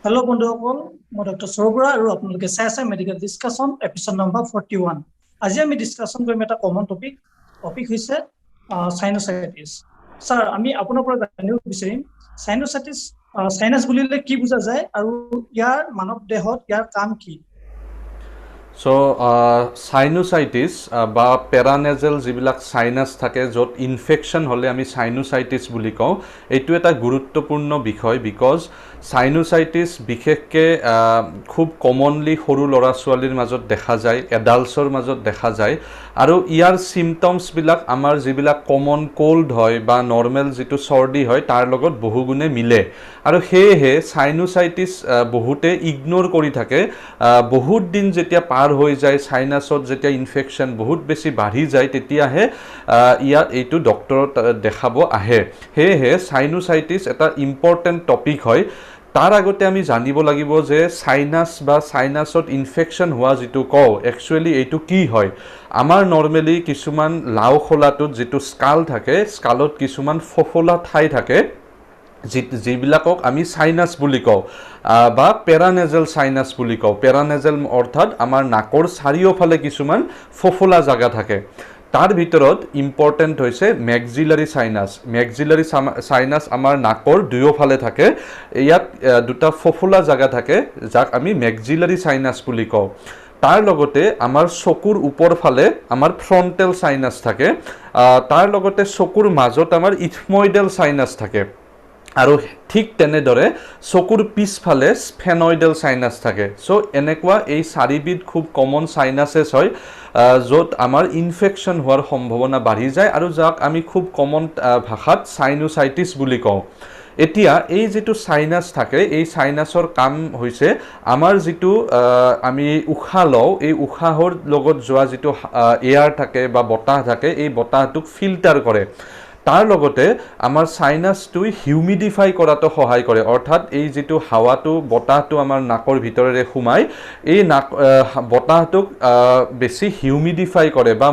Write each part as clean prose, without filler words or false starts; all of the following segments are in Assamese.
হেল্ল' বন্ধুসকল, মই ডক্টৰ সৌৰভ বৰা আৰু আপোনালোকে চাই আছে মেডিকেল ডিছকাশ্যন এপিছড নম্বৰ 41। আজি আমি ডিছকাশ্যন কৰিম এটা কমন টপিক হৈছে সাইনোচাইটিছ। ছাৰ, আমি আপোনাৰ পৰা জানিব বিচাৰিম সাইনোচাইটিছ সাইনাছ বুলিলে কি বুজা যায় আৰু ইয়াৰ মানৱ দেহত ইয়াৰ কাম কি? সো সাইনোচাইটিছ বা পেৰানেজেল যিবিলাক সাইনাছ থাকে য'ত ইনফেকশ্যন হ'লে আমি সাইনোচাইটিছ বুলি কওঁ। এইটো এটা গুৰুত্বপূৰ্ণ বিষয় বিকজ সাইনোচাইটিছ বিশেষকৈ খুব কমনলি সৰু ল'ৰা ছোৱালীৰ মাজত দেখা যায়, এডাল্টছৰ মাজত দেখা যায় আৰু ইয়াৰ চিমটমছবিলাক আমাৰ যিবিলাক কমন কোল্ড হয় বা নৰ্মেল যিটো চৰ্দি হয় তাৰ লগত বহুগুণে মিলে আৰু সেয়েহে সাইনোচাইটিছ বহুতে ইগন'ৰ কৰি থাকে। বহুত দিন যেতিয়া পাৰ হৈ যায়, সাইনাছত যেতিয়া ইনফেকশ্যন বহুত বেছি বাঢ়ি যায় তেতিয়াহে এইটো ডক্টৰত দেখাব আহে। সেয়েহে সাইনোচাইটিছ এটা ইম্পৰ্টেণ্ট টপিক হয়। তাৰ আগতে আমি জানিব লাগিব যে সাইনাছ বা সাইনাছত ইনফেকশ্যন হোৱা যিটো কওঁ, একচুৱেলি এইটো কি হয়। আমাৰ নৰ্মেলি কিছুমান লাও খোলাটোত যিটো স্কাল থাকে, স্কালত কিছুমান ফফলা ঠাই থাকে যিবিলাকক আমি সাইনাছ বুলি কওঁ বা পেৰানেজেল সাইনাছ বুলি কওঁ। পেৰানেজেল অৰ্থাৎ আমাৰ নাকৰ চাৰিওফালে কিছুমান ফফলা জাগা থাকে। তাৰ ভিতৰত ইম্পৰ্টেণ্ট হৈছে মেক্সিলাৰী সাইনাছ। মেক্সিলাৰী সাইনাছ আমাৰ নাকৰ দুয়োফালে থাকে। ইয়াত দুটা ফফলা জাগা থাকে যাক আমি মেক্সিলাৰী সাইনাছ বুলি কওঁ। তাৰ লগতে আমাৰ চকুৰ ওপৰ ফালে আমাৰ ফ্ৰণ্টেল সাইনাছ থাকে। তাৰ লগতে চকুৰ মাজত আমাৰ ইথমইডেল সাইনাছ থাকে আৰু ঠিক তেনেদৰে চকুৰ পিছফালে স্ফেনইডেল সাইনাছ থাকে। চ' এনেকুৱা এই চাৰিবিধ খুব কমন সাইনাছেছ হয় য'ত আমাৰ ইনফেকশ্যন হোৱাৰ সম্ভাৱনা বাঢ়ি যায় আৰু যাক আমি খুব কমন ভাষাত সাইনোচাইটিছ বুলি কওঁ। এতিয়া এই যিটো সাইনাছ থাকে, এই সাইনাছৰ কাম হৈছে আমাৰ যিটো আমি উশাহ লওঁ, এই উশাহৰ লগত যোৱা যিটো এয়াৰ থাকে বা বতাহ থাকে, এই বতাহটোক ফিল্টাৰ কৰে। তাৰ লগতে আমাৰ সাইনাছটোই হিউমিডিফাই কৰাটো সহায় কৰে, অৰ্থাৎ এই যিটো হাৱাটো বতাহটো আমাৰ নাকৰ ভিতৰেৰে সোমায়, এই বতাহটোক বেছি হিউমিডিফাই কৰে বা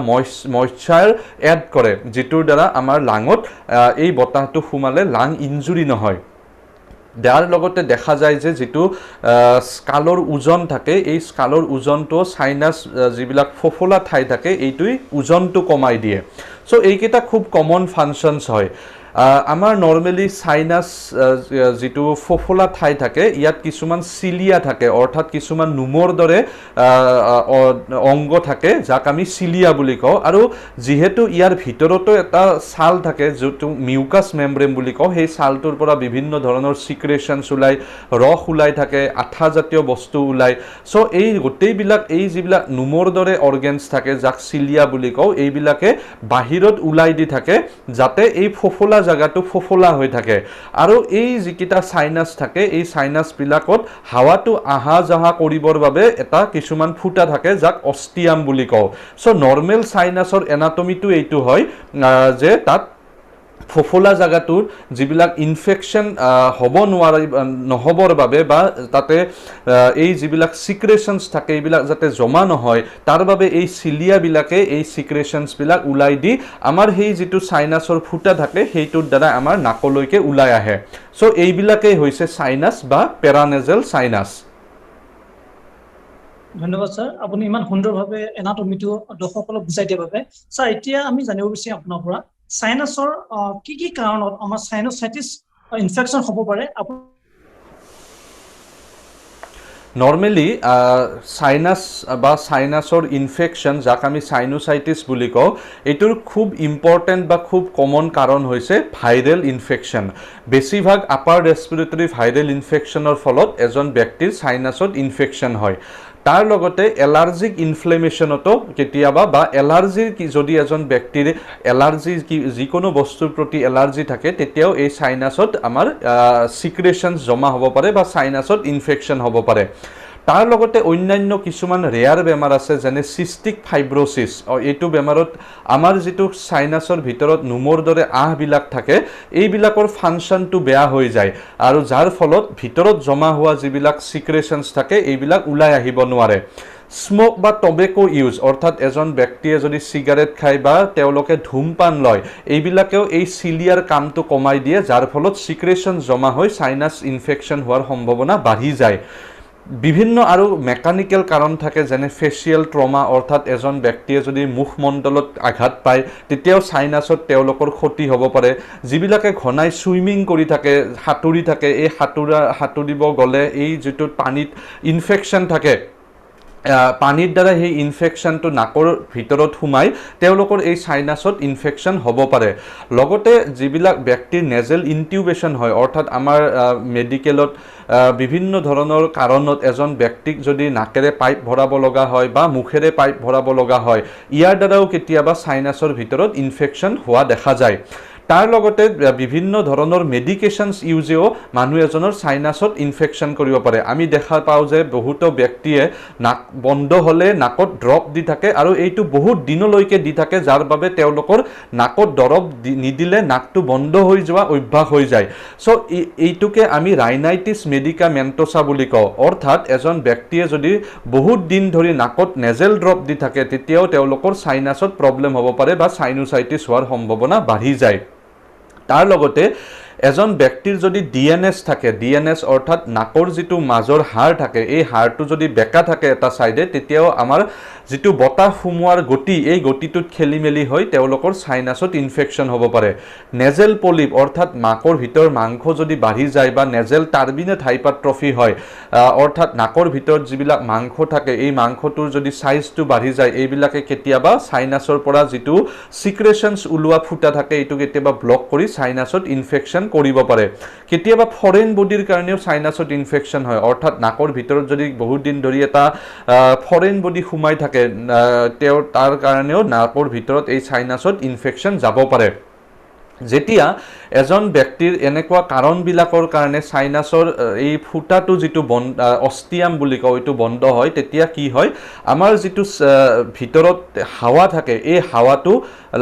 মইশ্চাৰ এড কৰে, যিটোৰ দ্বাৰা আমাৰ লাঙত এই বতাহটো সোমালে লাং ইনজুৰি নহয়। ইয়াৰ লগতে দেখা যায় যে যিটো স্কালৰ ওজন থাকে, এই স্কালৰ ওজনটো সাইনাছ যিবিলাক ফফলা ঠাই থাকে এইটোৱে ওজনটো কমাই দিয়ে। চ' এইকেইটা খুব কমন ফাংচনছ হয়। আমাৰ নৰ্মেলি সাইনাছ যিটো ফফলা ঠাই থাকে ইয়াত কিছুমান চিলিয়া থাকে, অৰ্থাৎ কিছুমান নোমৰ দৰে অংগ থাকে যাক আমি চিলিয়া বুলি কওঁ। আৰু যিহেতু ইয়াৰ ভিতৰতো এটা ছাল থাকে যিটো মিউকাছ মেমব্ৰেন বুলি কওঁ, সেই ছালটোৰ পৰা বিভিন্ন ধৰণৰ চিক্ৰেশ্যনছ ওলায়, ৰস ওলাই থাকে, আঠাজাতীয় বস্তু ওলায়। চ' এই গোটেইবিলাক এই যিবিলাক নোমৰ দৰে অৰ্গেনছ থাকে যাক চিলিয়া বুলি কওঁ, এইবিলাকে বাহিৰত ওলাই দি থাকে যাতে এই ফফলা জাগাটো ফফলা হৈ থাকে। আৰু এই যিকেইটা সাইনাছ থাকে, এই সাইনাছবিলাকত হাৱাটো আহা যাহা কৰিবৰ বাবে এটা কিছুমান ফুটা থাকে যাক অষ্টিয়াম বুলি কওঁ। চ' নৰ্মেল সাইনাছৰ এনাটমিটো এইটো হয় যে তাত ফফলা জাগাটোৰ যিবিলাক ইনফেকশ্যন হ'ব নহ'বৰ বাবে বা তাতে এই যিবিলাক চিক্ৰেশ্যনছ থাকে এইবিলাক যাতে জমা নহয়, তাৰ বাবে এই চিলিয়াবিলাকে এই চিক্ৰেশ্যনছবিলাক ওলাই দি আমাৰ সেই যিটো সাইনাছৰ ফুটা থাকে সেইটোৰ দ্বাৰা আমাৰ নাকলৈকে ওলাই আহে। চ' এইবিলাকেই হৈছে সাইনাছ বা পেৰানেজেল সাইনাছ। ধন্যবাদ ছাৰ, আপুনি ইমান সুন্দৰভাৱে এনাটমিটো দৰ্শকসকলক বুজাই দিয়াৰ বাবে। ছাৰ, এতিয়া আমি জানিব বিচাৰিম আপোনাৰ পৰা সাইনাছৰ কি কাৰণত আমাৰ সাইনোচাইটিছ ইনফেকশ্যন হ'ব পাৰে। নৰ্মেলি সাইনাছ বা সাইনাছৰ ইনফেকশ্যন যাক আমি সাইনোচাইটিছ বুলি কওঁ, এইটোৰ খুব ইম্পৰ্টেণ্ট বা খুব কমন কাৰণ হৈছে ভাইৰেল ইনফেকশ্যন। বেছিভাগ আপাৰ ৰেছপিৰেটৰী ভাইৰেল ইনফেকশ্যনৰ ফলত এজন ব্যক্তিৰ সাইনাছত ইনফেকশ্যন হয়। তাৰ লগতে এলাৰ্জিক ইনফ্লেমেশ্যনতো কেতিয়াবা বা এলাৰ্জিৰ যদি এজন ব্যক্তিৰ যিকোনো বস্তুৰ প্ৰতি এলাৰ্জি থাকে তেতিয়াও এই সাইনাছত আমাৰ চিক্ৰেশ্যনছ জমা হ'ব পাৰে বা সাইনাছত ইনফেকশ্যন হ'ব পাৰে। তাৰ লগতে অন্যান্য কিছুমান ৰেয়াৰ বেমাৰ আছে যেনে চিষ্টিক ফাইব্ৰচিছ। এইটো বেমাৰত আমাৰ যিটো সাইনাছৰ ভিতৰত নোমৰ দৰে আঁহবিলাক থাকে এইবিলাকৰ ফাংচনটো বেয়া হৈ যায় আৰু যাৰ ফলত ভিতৰত জমা হোৱা যিবিলাক চিক্ৰেশ্যনছ থাকে এইবিলাক ওলাই আহিব নোৱাৰে। স্মোক বা টবেকো ইউজ অৰ্থাৎ এজন ব্যক্তিয়ে যদি চিগাৰেট খায় বা তেওঁলোকে ধূমপান লয় এইবিলাকেও এই চিলিয়াৰ কামটো কমাই দিয়ে যাৰ ফলত চিক্ৰেশ্যন জমা হৈ সাইনাছ ইনফেকশ্যন হোৱাৰ সম্ভাৱনা বাঢ়ি যায় বিভিন্ন আৰু মেকানিক্যাল কাৰণ থাকে যেনে ফেচিয়েল ট্ৰমা অৰ্থাৎ এজন ব্যক্তিয়ে যদি মুখমণ্ডলত আঘাত পায় তেতিয়াও সাইনাছত তেওঁলোকৰ ক্ষতি হ'ব পাৰে যিবিলাকে ঘনাই সুইমিং কৰি থাকে সাঁতুৰি থাকে এই সাঁতুৰিব গ'লে এই যিটো পানীত ইনফেকশ্যন থাকে পানীৰ দ্বাৰা সেই ইনফেকশ্যনটো নাকৰ ভিতৰত সোমাই তেওঁলোকৰ এই সাইনাছত ইনফেকশ্যন হ'ব পাৰে লগতে যিবিলাক ব্যক্তিৰ নেজেল ইনটিউবেশ্যন হয় অৰ্থাৎ আমাৰ মেডিকেলত বিভিন্ন ধৰণৰ কাৰণত এজন ব্যক্তিক যদি নাকেৰে পাইপ ভৰাব লগা হয় বা মুখেৰে পাইপ ভৰাব লগা হয় ইয়াৰ দ্বাৰাও কেতিয়াবা সাইনাছৰ ভিতৰত ইনফেকশ্যন হোৱা দেখা যায় তাৰ লগতে বিভিন্ন ধৰণৰ মেডিকেশ্যনছ ইউজেও মানুহ এজনৰ সাইনাছত ইনফেকশ্যন কৰিব পাৰে আমি দেখা পাওঁ যে বহুতো ব্যক্তিয়ে নাক বন্ধ হ'লে নাকত ড্ৰপ দি থাকে আৰু এইটো বহুত দিনলৈকে দি থাকে যাৰ বাবে তেওঁলোকৰ নাকত দৰৱ নিদিলে নাকটো বন্ধ হৈ যোৱা অভ্যাস হৈ যায় সো এইটোকে আমি ৰাইনাইটিছ মেডিকামেণ্টোছা বুলি কওঁ অৰ্থাৎ এজন ব্যক্তিয়ে যদি বহুত দিন ধৰি নাকত নেজেল ড্ৰপ দি থাকে তেতিয়াও তেওঁলোকৰ সাইনাছত প্ৰব্লেম হ'ব পাৰে বা সাইনোসাইটিছ হোৱাৰ সম্ভাৱনা বাঢ়ি যায় তাৰ লগতে এজন ব্যক্তিৰ যদি ডিএনএছ থাকে ডিএনএছ অৰ্থাৎ নাকৰ যিটো মাজৰ হাড় থাকে এই হাড়টো যদি বেকা থাকে এটা সাইডে তেতিয়াও আমাৰ যিটো বতাহ সোমোৱাৰ গতি এই গতিটোত খেলিমেলি হৈ তেওঁলোকৰ সাইনাছত ইনফেকশ্যন হ'ব পাৰে নেজেল পলিপ অৰ্থাৎ নাকৰ ভিতৰ মাংস যদি বাঢ়ি যায় বা নেজেল টাৰ্বিনেট হাইপাৰট্ৰফি হয় অৰ্থাৎ নাকৰ ভিতৰত যিবিলাক মাংস থাকে এই মাংসটোৰ যদি সাইজটো বাঢ়ি যায় এইবিলাকে কেতিয়াবা সাইনাছৰ পৰা যিটো সিক্ৰেশ্যনছ ওলোৱা ফুটা থাকে এইটো কেতিয়াবা ব্লক কৰি সাইনাছত ইনফেকশ্যন কৰিব পাৰে কেতিয়াবা ফৰেন বডিৰ কাৰণেও সাইনাছত ইনফেকশ্যন হয় অৰ্থাৎ নাকৰ ভিতৰত যদি বহুত দিন ধৰি এটা ফৰেন বডি সোমাই থাকে তাৰ কাৰণেও নাকৰ ভিতৰত এই সাইনাছত ইনফেকশ্যন যাব পাৰে যেতিয়া এজন ব্যক্তিৰ এনেকুৱা কাৰণবিলাকৰ কাৰণে সাইনাছৰ এই ফুটাটো যিটো অষ্টিয়াম বুলি কয় এইটো বন্ধ হয় তেতিয়া কি হয় আমাৰ যিটো ভিতৰত হাৱা থাকে এই হাৱাটো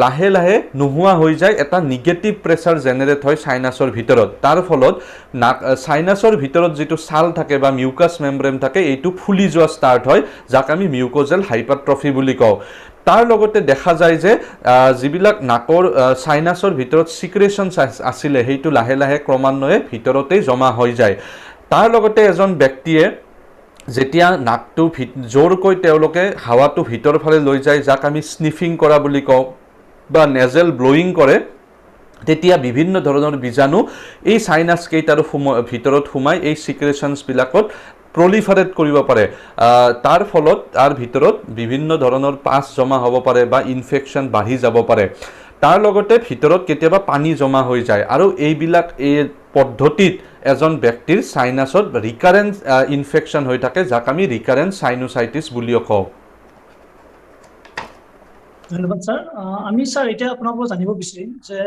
লাহে লাহে নোহোৱা হৈ যায় এটা নিগেটিভ প্ৰেছাৰ জেনেৰেট হয় সাইনাছৰ ভিতৰত তাৰ ফলত সাইনাছৰ ভিতৰত যিটো ছাল থাকে বা মিউকাছ মেমব্ৰেন থাকে এইটো ফুলি যোৱা ষ্টাৰ্ট হয় যাক আমি মিউকোজেল হাইপাৰট্ৰফি বুলি কওঁ তাৰ লগতে দেখা যায় যে যিবিলাক নাকৰ সাইনাছৰ ভিতৰত সিক্ৰেশ্যন আছিলে সেইটো লাহে লাহে ক্ৰমান্বয়ে ভিতৰতেই জমা হৈ যায় তাৰ লগতে এজন ব্যক্তিয়ে যেতিয়া নাকটো জোৰকৈ তেওঁলোকে হাৱাটো ভিতৰ ফালে লৈ যায় যাক আমি স্নিফিং কৰা বুলি কওঁ বা নেজেল ব্লোয়িং কৰে তেতিয়া বিভিন্ন ধৰণৰ বীজাণু এই সাইনাছ কেইটাৰ ভিতৰত সোমাই এই সিক্ৰেশ্যনছবিলাকত প্ৰলিফাৰেট কৰিব পাৰে তাৰ ফলত তাৰ ভিতৰত বিভিন্ন ধৰণৰ পাছ জমা হ'ব পাৰে বা ইনফেকশ্যন বাঢ়ি যাব পাৰে তাৰ লগতে ভিতৰত কেতিয়াবা পানী জমা হৈ যায় আৰু এইবিলাক এই পদ্ধতিত এজন ব্যক্তিৰ সাইনাছত ৰিকাৰেন্ট ইনফেকশ্যন হৈ থাকে যাক আমি ৰিকাৰেন্ট সাইনোসাইটিছ বুলিও কওঁ ধন্যবাদ স্যাৰ আমি স্যাৰ এটা আপোনাৰ পৰা জানিব বিচাৰিম যে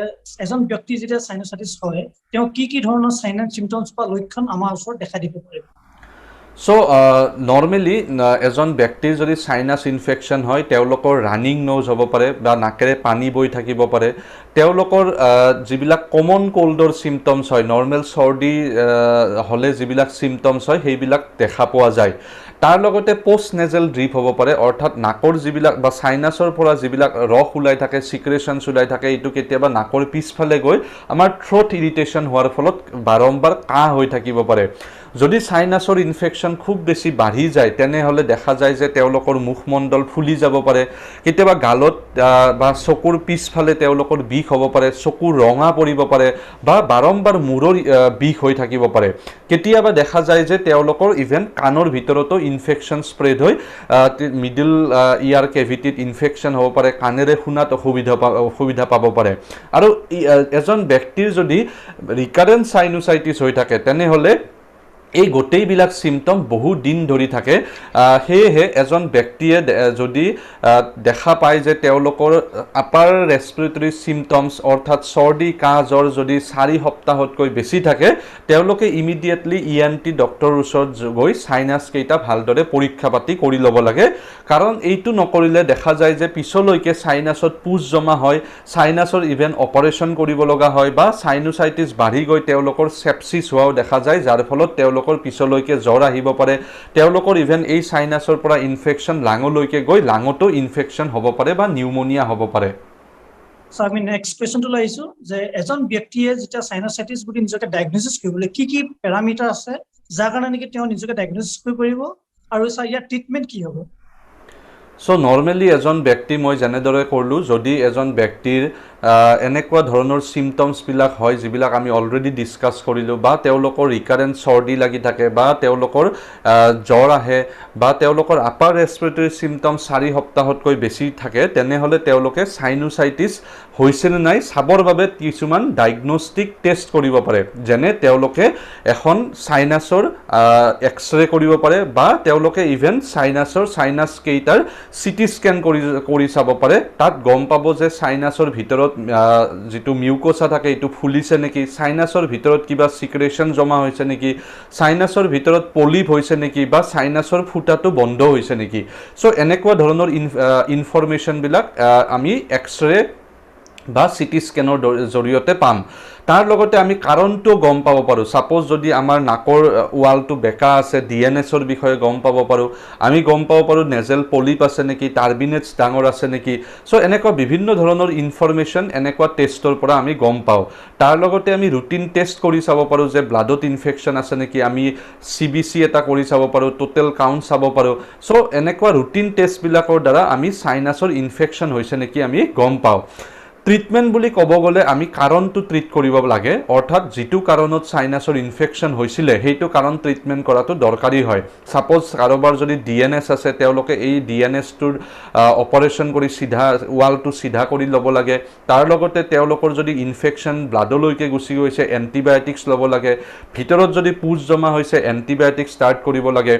এজন ব্যক্তি যেতিয়া সাইনোসাইটিছ হয় তেওঁ কি ধৰণৰ সাইন এণ্ড চিম্পটমছ বা লক্ষণ আমাৰ ওচৰত দেখা দিব পাৰে সো নৰ্মেলি এজন ব্যক্তিৰ যদি সাইনাছ ইনফেকশ্যন হয় তেওঁলোকৰ ৰানিং নোজ হ'ব পাৰে বা নাকেৰে পানী বৈ থাকিব পাৰে তেওঁলোকৰ যিবিলাক কমন কোল্ডৰ চিম্পটমছ হয় নৰ্মেল চৰ্দি হ'লে যিবিলাক চিম্পটমছ হয় সেইবিলাক দেখা পোৱা যায় তাৰ লগতে পোষ্ট নেজেল ড্ৰিপ হ'ব পাৰে অৰ্থাৎ নাকৰ যিবিলাক বা সাইনাছৰ পৰা যিবিলাক ৰস ওলাই থাকে সিক্ৰেশ্যনছ ওলাই থাকে এইটো কেতিয়াবা নাকৰ পিছফালে গৈ আমাৰ থ্ৰোট ইৰিটেশ্যন হোৱাৰ ফলত বাৰম্বাৰ কাহ হৈ থাকিব পাৰে যদি সাইনাছৰ ইনফেকশ্যন খুব বেছি বাঢ়ি যায় তেনেহ'লে দেখা যায় যে তেওঁলোকৰ মুখমণ্ডল ফুলি যাব পাৰে কেতিয়াবা গালত বা চকুৰ পিছফালে তেওঁলোকৰ বিষ হ'ব পাৰে চকু ৰঙা পৰিব পাৰে বা বাৰম্বাৰ মূৰৰ বিষ হৈ থাকিব পাৰে কেতিয়াবা দেখা যায় যে তেওঁলোকৰ ইভেন কাণৰ ভিতৰতো ইনফেকশ্যন স্প্ৰেড হৈ মিডল ইয়াৰ কেভিটিত ইনফেকশ্যন হ'ব পাৰে কাণেৰে শুনাত অসুবিধা পাব পাৰে আৰু এজন ব্যক্তিৰ যদি ৰিকাৰেন্ট সাইনোসাইটিছ হৈ থাকে তেনেহ'লে এই গোটেইবিলাক চিম্পটম বহু দিন ধৰি থাকে সেয়েহে এজন ব্যক্তিয়ে যদি দেখা পায় যে তেওঁলোকৰ আপাৰ ৰেসপিৰেটৰী চিম্পটমছ অৰ্থাৎ চৰ্দি কাহ জ্বৰ যদি 4 সপ্তাহতকৈ বেছি থাকে তেওঁলোকে ইমিডিয়েটলি ইএনটি ডক্টৰৰ ওচৰত গৈ সাইনাছ কেইটা ভালদৰে পৰীক্ষা পাতি কৰি ল'ব লাগে কাৰণ এইটো নকৰিলে দেখা যায় যে পিছলৈকে সাইনাছত পুজ জমা হয় সাইনাছৰ ইভেন অপাৰেশ্যন কৰিব লগা হয় বা সাইনোসাইটিছ বাঢ়ি গৈ তেওঁলোকৰ সেপচিছ হোৱাও দেখা যায় যাৰ ফলত তেওঁলোকৰ পিছলৈকে জ্বৰ আহিব পাৰে তেওঁলোকৰ ইভেন এই সাইনাছৰ পৰা ইনফেকশন লাঙলৈকে গৈ লাঙতো ইনফেকশন হ'ব পাৰে বা নিউমোনিয়া হ'ব পাৰে So আমি নেক্সট কোৱেশ্চনটো লাইছো যে এজন ব্যক্তিয়ে যেতিয়া সাইনাসাইটিস বুলি নিজকে ডায়াগনোসিস কৰিবলৈ কি প্যাৰামিটাৰ আছে যাৰ কাৰণে নেকি তেওঁ নিজকে ডায়াগনোসিস কৰিব আৰু স্যাৰ ইয়াৰ ট্ৰিটমেন্ট কি হ'ব সো নৰ্মেলি এজন ব্যক্তি মই যেনেদৰে কৰলো যদি এজন ব্যক্তিৰ এনেকুৱা ধৰণৰ সিম্পটমছ বিলাক হয় যিবিলাক আমি অলৰেডি ডিসকাস কৰিলো বা তেওঁলোকৰ ৰিকাৰেন্ট সৰ্দি লাগি থাকে বা তেওঁলোকৰ জ্বৰ আহে বা তেওঁলোকৰ আপাৰ ৰেসপিৰেটৰী সিম্পটমছ 4 সপ্তাহতকৈ বেছি থাকে তেনেহলে তেওঁলোকে সাইনোসাইটিস হৈছে নে নাই চাবৰ বাবে কিছুমান ডায়াগনস্টিক টেষ্ট কৰিব পাৰে যেনে তেওঁলোকে এখন সাইনাছৰ এক্স-ৰে কৰিব পাৰে বা তেওঁলোকে ইভেন সাইনাছ কেইটাৰ সিটি স্ক্যান কৰি চাব পাৰে তাত গম পাব যে সাইনাছৰ ভিতৰত যেটো মিউকোসা থাকে এটো ফুলিছে নেকি সাইনাছৰ ভিতৰত কিবা সিক্ৰেশন জমা হৈছে নেকি সাইনাছৰ ভিতৰত পলিপ হৈছে নেকি বা সাইনাছৰ ফুটাটো বন্ধ হৈছে নেকি সো এনেকুৱা ধৰণৰ ইনফৰমেশন বিলাক আমি এক্স-ৰে বা সিটি স্ক্যানৰ জৰিয়তে পাম তাৰ লগতে আমি কাৰণটো গম পাব পাৰো সাপোজ যদি আমাৰ নাকৰ ওয়ালটো বেকা আছে ডিএনএছৰ বিষয়ে গম পাব পাৰো আমি গম পাব পাৰো নেজেল পলিপ আছে নেকি টাৰ্বিনেটছ ডাঙৰ আছে নেকি সো এনেকুৱা বিভিন্ন ধৰণৰ ইনফৰমেশন এনেকুৱা টেষ্টৰ পৰা আমি গম পাও তাৰ লগতে আমি ৰুটিন টেষ্ট কৰি চাব পাৰো যে ব্লাডত ইনফেকশন আছে নেকি আমি সিবিসি এটা কৰি চাব পাৰো টোটাল কাউন্ট চাব পাৰো সো এনেকুৱা ৰুটিন টেষ্ট বিলাকৰ দ্বাৰা আমি সাইনাছৰ ইনফেকশন হৈছে নেকি আমি গম পাও ট্ৰিটমেন্ট বুলি ক'ব গলে আমি কাৰণটো ট্ৰিট কৰিব লাগে অৰ্থাৎ যেটো কাৰণত সাইনাছৰ ইনফেকশন হৈছিলে হেইটো কাৰণ ট্ৰিটমেন্ট কৰাটো দৰকাৰী হয় সাপোজ কাৰোবাৰ যদি ডিএনএছ আছে তেওঁলোকে এই ডিএনএছ টোৰ অপাৰেশন কৰি সিধা ওয়ালটো সিধা কৰি ল'ব লাগে তাৰ লগতে তেওঁলোকৰ যদি ইনফেকশন ব্লাডলৈকে গুচি গৈছে এন্টিবায়োটিক্স ল'ব লাগে ভিতৰত যদি পুজ জমা হৈছে এন্টিবায়োটিক্স ষ্টাৰ্ট কৰিব লাগে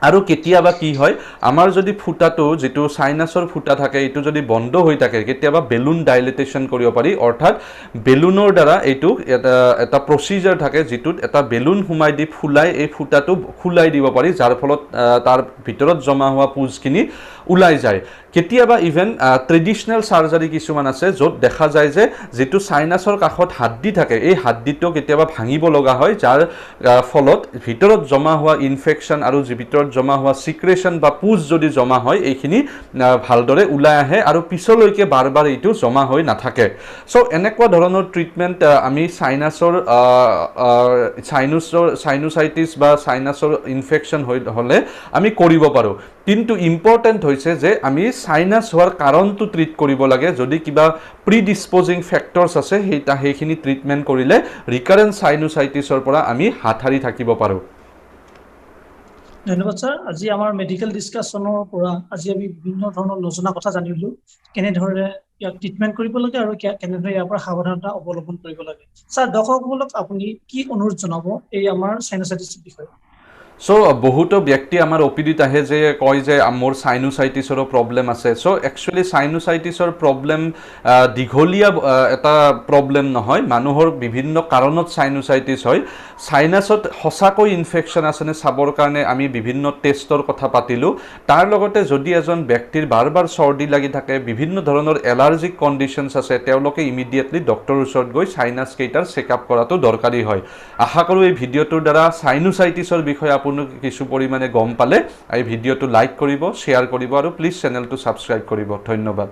আৰু কেতিয়াবা কি হয় আমাৰ যদি ফুটাটো যেটো সাইনাছৰ ফুটা থাকে এটো যদি বন্ধ হৈ থাকে কেতিয়াবা বেলুন ডাইলেটেশন কৰিব পাৰি অৰ্থাৎ বেলুনৰ দ্বাৰা এটো এটা প্ৰসিজাৰ থাকে যেটোত এটা বেলুন হুমাই দি ফুলাই এই ফুটাটো খুলাই দিব পাৰি যাৰ ফলত তাৰ ভিতৰত জমা হোৱা পুজখিনি উলাই যায় কেতিয়াবা ইভেন ট্ৰেডিশনাল সাৰ্জাৰি কিছুমান আছে যত দেখা যায় যে যেটো সাইনাছৰ কাখত হাড্ডি থাকে এই হাড্ডিটো কেতিয়াবা ভাঙিব লগা হয় যাৰ ফলত ভিতৰত জমা হোৱা ইনফেকশন আৰু ভিতৰত জমা হোৱা সিক্ৰেশন বা পুজ যদি জমা হয় এইখিনি ভালদৰে উলাই আহে আৰু পিছলৈকে বাৰবাৰ এইটো জমা হৈ নাথাকে সো এনেকুৱা ধৰণৰ ট্ৰিটমেন্ট আমি সাইনোসাইটিস বা সাইনাছৰ ইনফেকশন হলে আমি কৰিব পাৰো কিন্তু ইম্পৰ্টেন্ট হৈছে যে আমি সাইনাছ হোৱাৰ কাৰণটো ট্ৰিট কৰিব লাগে যদি কিবা প্ৰিডিসপোজিং ফ্যাক্টৰছ আছে সেইখিনি ট্ৰিটমেন্ট কৰিলে ৰিকাৰেন্ট সাইনোসাইটিছৰ পৰা আমি হাতহাৰি থাকিব পাৰো ধন্যবাদ স্যাৰ আজি আমাৰ মেডিকেল ডিসকাশনৰ পৰা আজি আমি বিভিন্ন ধৰণৰ নজনা কথা জানিলো কেনে ধৰণে ইয়াক ট্ৰিটমেন্ট কৰিব লাগে আৰু কেনে ধৰণে ইয়াৰ পৰা সাৱধানতা অৱলম্বন কৰিব লাগে স্যাৰ দৰ্শকসকলক আপুনি কি অনুৰোধ জনাব এই আমাৰ সাইনোসাইটিছৰ বিষয়ে সো বহুতো ব্যক্তি আমাৰ অপিডিত আহে যে কয় যে মোৰ সাইনোসাইটিছৰ প্ৰবলেম আছে সো একচুয়ালি সাইনোসাইটিছৰ প্ৰবলেম দিঘলীয়া এটা প্ৰবলেম নহয় মানুহৰ বিভিন্ন কাৰণত সাইনোসাইটিছ হয় সাইনাছত হসাকৈ ইনফেকশন আছে নে চাবৰ কাৰণে আমি বিভিন্ন টেষ্টৰ কথা পাতিলো তাৰ লগতে যদি এজন ব্যক্তিৰ বাৰবাৰ সৰ্দি লাগি থাকে বিভিন্ন ধৰণৰ এলাৰ্জিক কণ্ডিশনছ আছে তেওঁলোকে ইমিডিয়েটলি ডক্টৰৰ ওচৰত গৈ সাইনাছ কেইটাৰ চেকআপ কৰাটো দৰকাৰী হয় আশা কৰো এই ভিডিঅটোৰ দ্বাৰা সাইনোসাইটিছৰ বিষয়ে কিছু পৰিমাণে গম পালে এই ভিডিঅটো লাইক কৰিব শেয়াৰ কৰিব আৰু প্লিজ চেনেলটো সাবস্ক্ৰাইব কৰিব ধন্যবাদ